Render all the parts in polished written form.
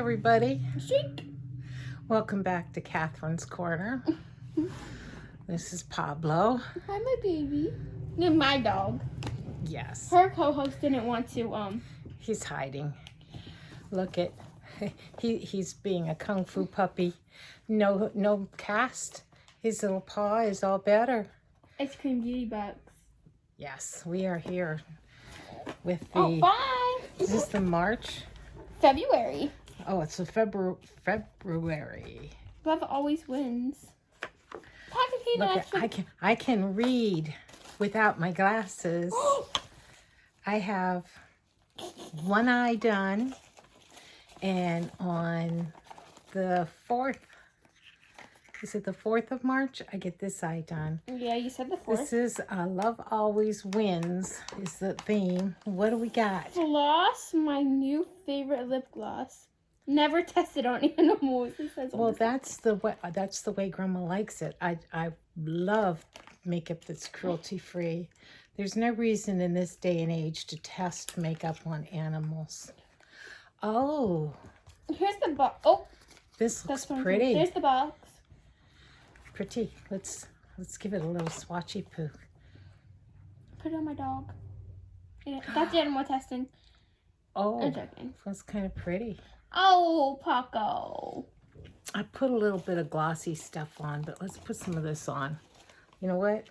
everybody. Shake. Welcome back to Catherine's Corner. This is Pablo. Hi, my baby. And my dog. Yes. Her co-host didn't want to, He's hiding. Look at, he's being a kung fu puppy. No cast. His little paw is all better. Ice cream beauty box. Yes, we are here with the... Oh, bye! Is this the March? February. Oh, it's a February. Love always wins. Look, I can read without my glasses. I have one eye done, and on the 4th, is it the 4th of March? I get this eye done. Yeah, you said the 4th. This is Love Always Wins is the theme. What do we got? Gloss, my new favorite lip gloss. Never tested on animals. It says Well, that's the way Grandma likes it. I love makeup that's cruelty free. There's no reason in this day and age to test makeup on animals. Oh, here's the box. Oh, this looks pretty. There's the box. Pretty. Let's give it a little swatchy poo. Put it on my dog. Yeah, that's the animal testing. Oh, I'm joking. That's kind of pretty. Oh, Paco. I put a little bit of glossy stuff on, but let's put some of this on. You know what?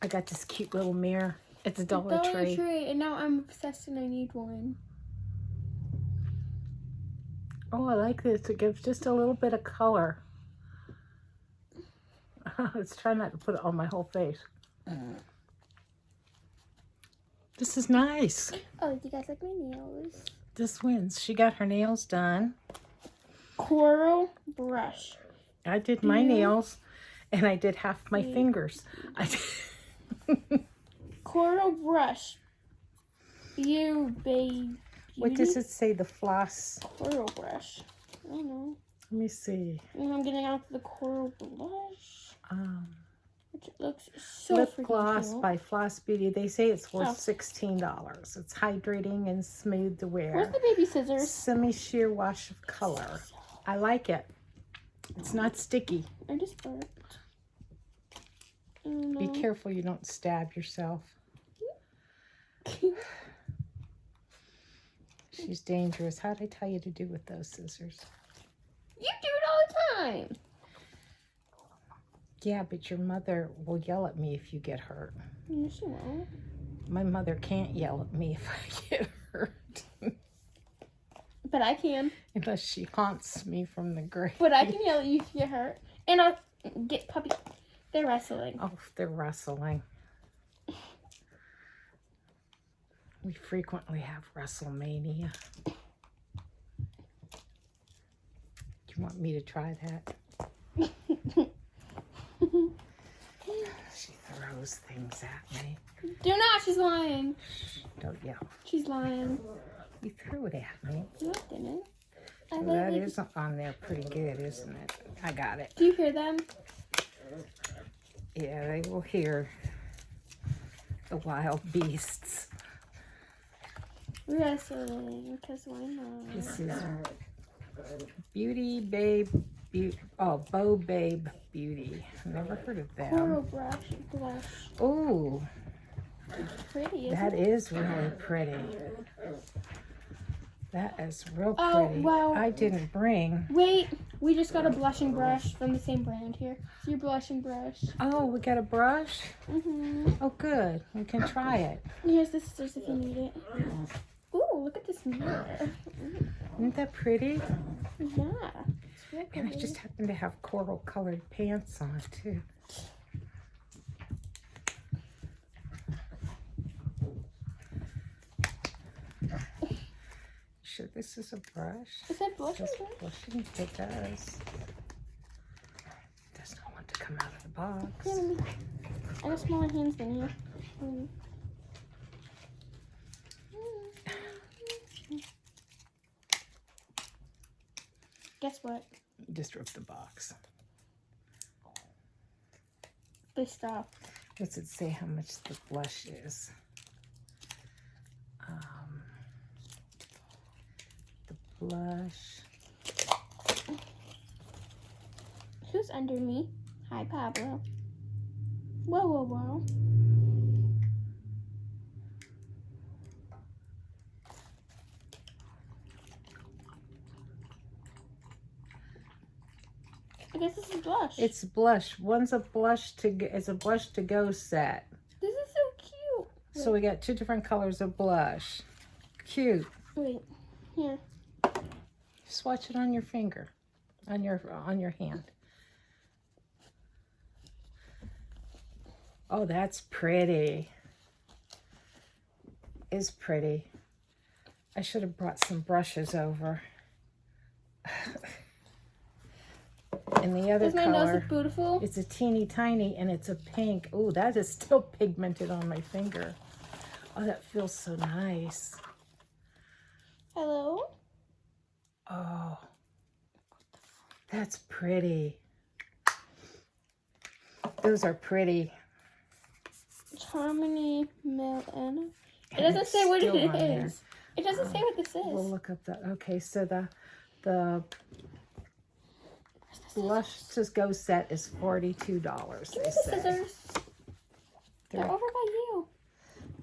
I got this cute little mirror. It's a Dollar Tree. And now I'm obsessed and I need one. Oh, I like this. It gives just a little bit of color. Let's try not to put it on my whole face. This is nice. Oh, do you guys like my nails? This wins. She got her nails done. Coral brush. I did my nails, and I did half my fingers. Coral brush. You baby. What does it say? The floss. Coral brush. I don't know. Let me see. And I'm getting out the coral blush. Which looks so Lip freaking gloss cool. by Floss Beauty. They say it's worth $16. It's hydrating and smooth to wear. Where's the baby scissors? Semi-sheer wash of color. I like it. It's not sticky. I just burped. Be careful you don't stab yourself. She's dangerous. How did I tell you to do with those scissors? You do it all the time. Yeah, but your mother will yell at me if you get hurt. No, she won't. My mother can't yell at me if I get hurt. But I can. Unless she haunts me from the grave. But I can yell at you if you get hurt. And I'll get puppy. They're wrestling. Oh, they're wrestling. We frequently have WrestleMania. Do you want me to try that? She throws things at me. Do not. She's lying. Don't yell. She's lying. You threw it at me. No, I didn't. Well, that is on there pretty good, isn't it? I got it. Do you hear them? Yeah, they will hear the wild beasts. Wrestling, because why not? This is Beauty Babe, Bo Babe Beauty. Never heard of them. Coral brush, blush. Oh, Pretty, isn't that it? is really pretty. That is real pretty. Oh, wow. I didn't bring. Wait, we just got a blushing brush from the same brand here. It's your blushing brush. Oh, we got a brush? Mm-hmm. Oh, good. We can try it. Here's the scissors if you need it. Ooh, look at this mirror. Isn't that pretty? Yeah. It's real And I pretty. just happen to have coral colored pants on, too. Sure, this is a brush. Is that blushing Just brush? blushing. It does. It does not want to come out of the box. Yeah, let me- I got smaller hands than you. Guess what? Just rip the box. They stopped. Does it say how much the blush is? The blush. under me. Hi, Pablo. Whoa, whoa, whoa. I guess this is blush. It's blush. One's a blush to go set. This is so cute. So we got 2 different colors of blush. Cute. Wait, here. Swatch it on your finger, on your hand. Oh, that's pretty. It's pretty. I should have brought some brushes over. And the other Does my nose color, look beautiful? it's a teeny tiny and it's a pink. Oh, that is still pigmented on my finger. Oh, that feels so nice. Hello? Oh, that's pretty. Those are pretty. Harmony Melana. It And doesn't it's say what still it on there. is. It doesn't say what this is. We'll look up the, okay, so the blush to go set is $42, Give me they the say. scissors. They're over by you.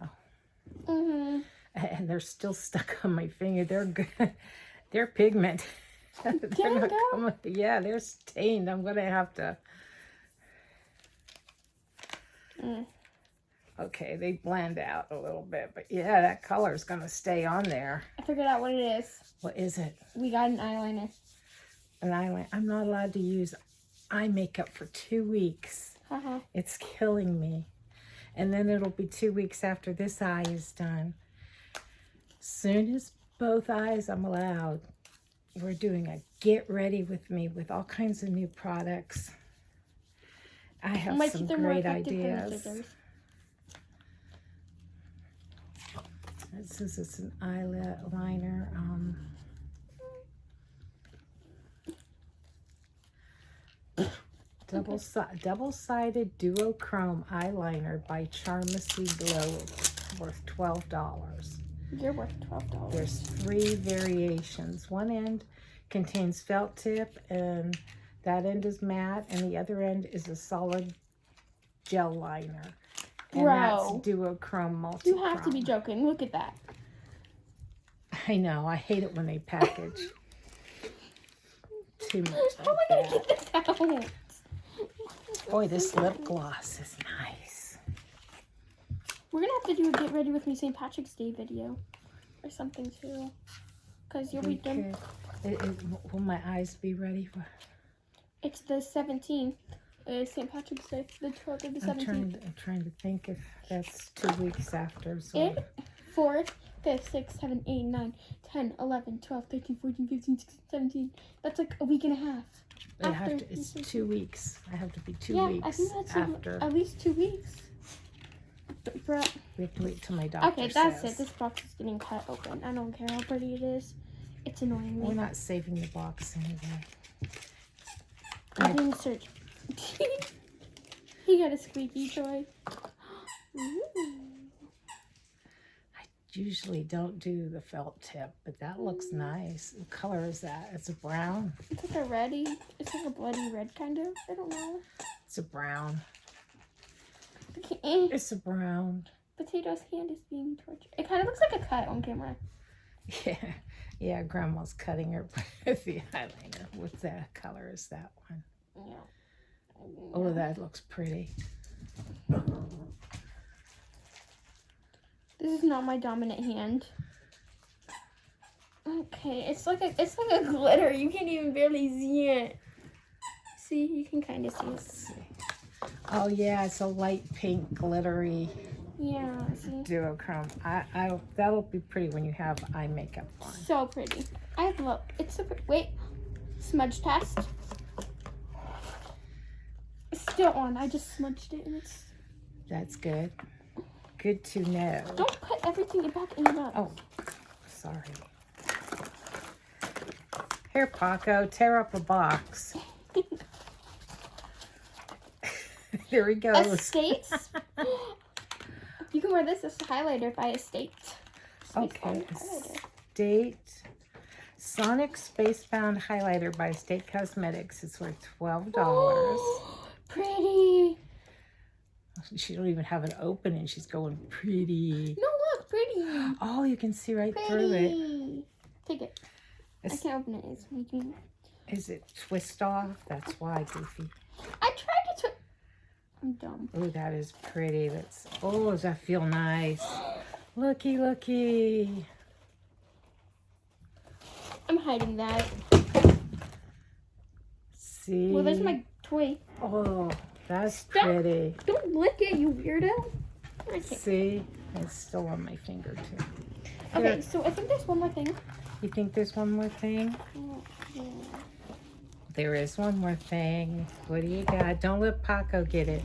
Oh. Mm-hmm. And they're still stuck on my finger. They're good. They're pigment. There you go. Yeah, they're stained. I'm gonna have to. Okay, they blend out a little bit, but yeah, that color is gonna stay on there. I figured out what it is. What is it? We got an eyeliner. An eyeliner. I'm not allowed to use eye makeup for 2 weeks. Uh-huh. It's killing me. And then it'll be 2 weeks after this eye is done. Soon as both eyes I'm allowed, we're doing a get ready with me with all kinds of new products. I have Might some keep them more great effective than the ideas. scissors. It says it's an eyeliner. Double-sided duochrome eyeliner by Charmacy Glow, worth $12. You're worth $12. There's 3 variations. One end contains felt tip, and that end is matte, and the other end is a solid gel liner. And that's Bro. duochrome multi-chrome. You have to be joking. Look at that. I know. I hate it when they package too much How am like I going to that. get this out? Boy, this lip gloss is nice. We're going to have to do a get ready with me St. Patrick's Day video. Or something too. Because you'll be done. Will my eyes be ready for? It's the 17th. St. Patrick's Day. The 12th or the 17th. I'm trying to think if that's 2 weeks after. So. And 4th, 5th, 6th, 7th, 8th, 9th, 10th, 11th, 12th, 13th, 14th, 15th, 16th, 17th. That's like a week and a half. It's 2 weeks. I have to be 2 yeah, weeks I think that's after. at least 2 weeks. Bro. We have to wait till my doctor Okay, that's says. it. This box is getting cut open. I don't care how pretty it is. It's annoying We're me. not saving the box anyway. I'm being searched. He got a squeaky toy. Ooh. I usually don't do the felt tip, but that looks nice. What color is that? It's a brown. It's like a reddy. It's like a bloody red kind of. I don't know. It's a brown. Eh. It's a brown. Potato's hand is being tortured. It kind of looks like a cut on camera. Yeah. Grandma's cutting her with the eyeliner. What color is that one? Yeah. Oh, that looks pretty. This is not my dominant hand. Okay, it's like a glitter. You can't even barely see it. See, you can kind of see it. Let's see. Oh yeah, it's a light pink glittery Yeah, see. duochrome. That'll be pretty when you have eye makeup on. So pretty. I love. It's so pretty. Wait, smudge test. It's still on. I just smudged it and it's. That's good. Good to know. Don't put everything back in your mouth. Oh, sorry. Here, Paco, tear up a box. There he goes. Estates. You can wear this as a highlighter by Estate. Okay, Estate. Sonic Spacebound Highlighter by State Cosmetics. It's worth $12. Pretty. She don't even have it open and she's going pretty. No, look, pretty. Oh, you can see right through it. Take it. I can't open it. It's making... Is it twist off? That's why, Goofy. I tried to I'm dumb. Oh, that is pretty. That's... Oh, does that feel nice? Looky, looky. I'm hiding that. See? Well, there's my toy. Oh, that's pretty. Don't lick it, you weirdo. Okay. See? It's still on my finger, too. Okay, Here. so I think there's one more thing. You think there's one more thing? Yeah. There is one more thing. What do you got? Don't let Paco get it.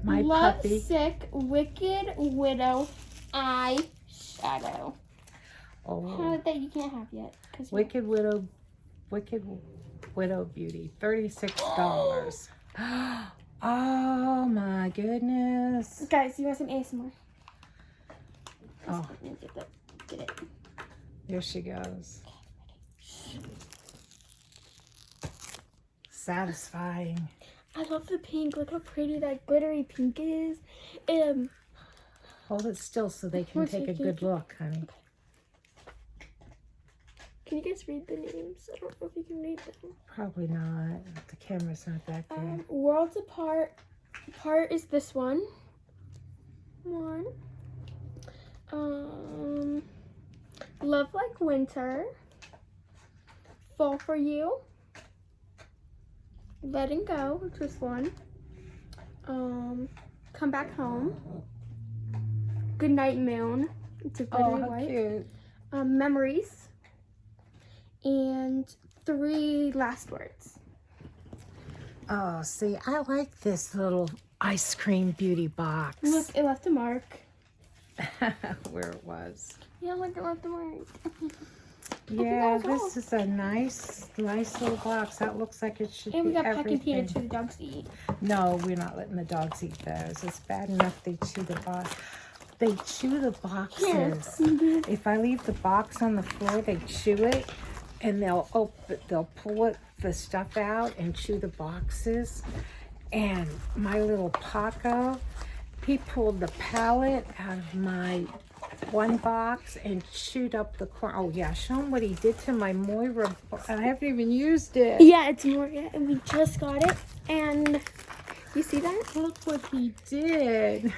My Love puppy. Sick Wicked Widow Eyeshadow. Oh. That you can't have yet. Wicked Widow Beauty. $36. Oh my goodness. Guys, you want some ASMR? Oh, Get it. there she goes. Satisfying. I love the pink. Look how pretty that glittery pink is. Hold it still so they can take a good look, honey. Can you guys read the names? I don't know if you can read them. Probably not. The camera's not that good. Worlds Apart. Part is this one. Love Like Winter. Fall for You. Letting Go, which was one. Come Back Home. Goodnight Moon. It's a glittery How white. cute. Memories. And 3 Last Words. Oh, see, I like this little ice cream beauty box. Look, it left a mark. Where it was. Yeah, look, it left a mark. Yeah, this is a nice little box. That looks like it should And we be got packing everything. peanuts for the dogs to eat. No, we're not letting the dogs eat those. It's bad enough they chew the box. They chew the boxes. If I leave the box on the floor, they chew it, and they'll pull the stuff out and chew the boxes. And my little Paco, he pulled the palette out of my one box and chewed up the corner. Oh yeah, show him what he did to my Moira. I haven't even used it. Yeah, it's Moria, and we just got it. And you see that? Look what he did.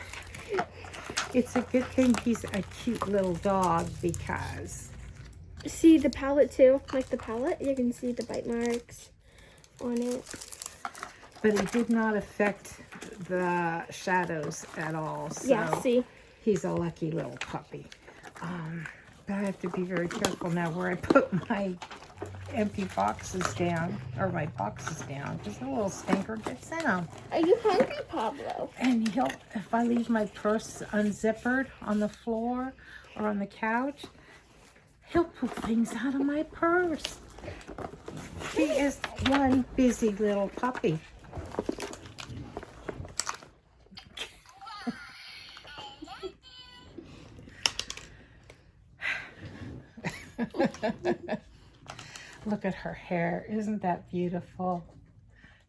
It's a good thing he's a cute little dog because... See the palette too? Like the palette, you can see the bite marks on it. But it did not affect the shadows at all. So Yeah, see? he's a lucky little puppy. But I have to be very careful now where I put my empty boxes down, or my boxes down, because a little stinker gets in them. Are you hungry, Pablo? And if I leave my purse unzippered on the floor or on the couch, he'll poop things out of my purse. He is one busy little puppy. Look at her hair. Isn't that beautiful?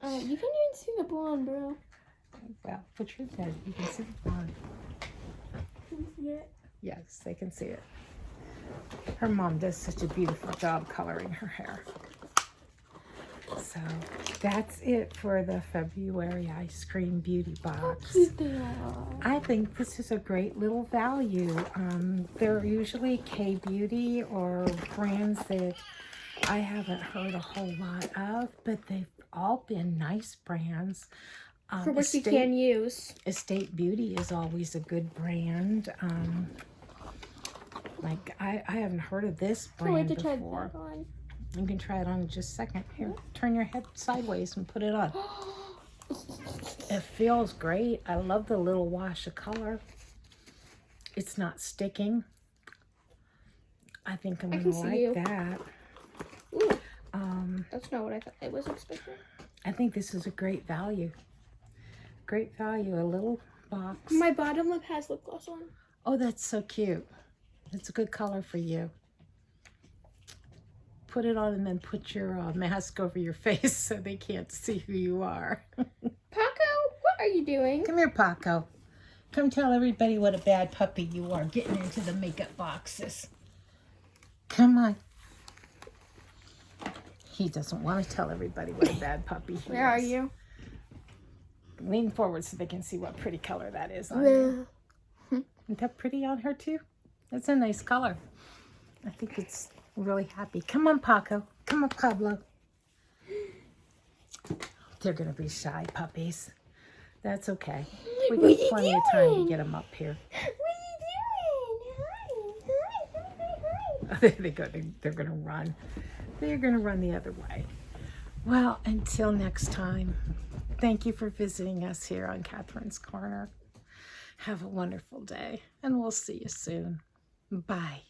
You can't even see the blonde, bro. Well, put your head. You can see the blonde. Can you see it? Yes, they can see it. Her mom does such a beautiful job coloring her hair. So that's it for the February Ice Cream Beauty Box. I think this is a great little value. They're usually K-Beauty or brands that I haven't heard a whole lot of, but they've all been nice brands. For which we can use. Estate Beauty is always a good brand. Like I haven't heard of this brand before. You can try it on in just a second. Here, turn your head sideways and put it on. It feels great. I love the little wash of color. It's not sticking. I think I'm gonna like that. Ooh, that's not what I thought it was expecting. I think this is a great value. Great value. A little box. My bottom lip has lip gloss on. Oh, that's so cute. It's a good color for you. put it on and then put your mask over your face so they can't see who you are. Paco, what are you doing? Come here, Paco. Come tell everybody what a bad puppy you are getting into the makeup boxes. Come on. He doesn't want to tell everybody what a bad puppy he is. Where are you? Lean forward so they can see what pretty color that is on you. Isn't that pretty on her too? That's a nice color. I think it's really happy. Come on, Paco. Come on, Pablo. They're going to be shy puppies. That's okay. We got plenty of time to get them up here. What are you doing? They're going to run. They're going to run the other way. Well, until next time, thank you for visiting us here on Catherine's Corner. Have a wonderful day, and we'll see you soon. Bye.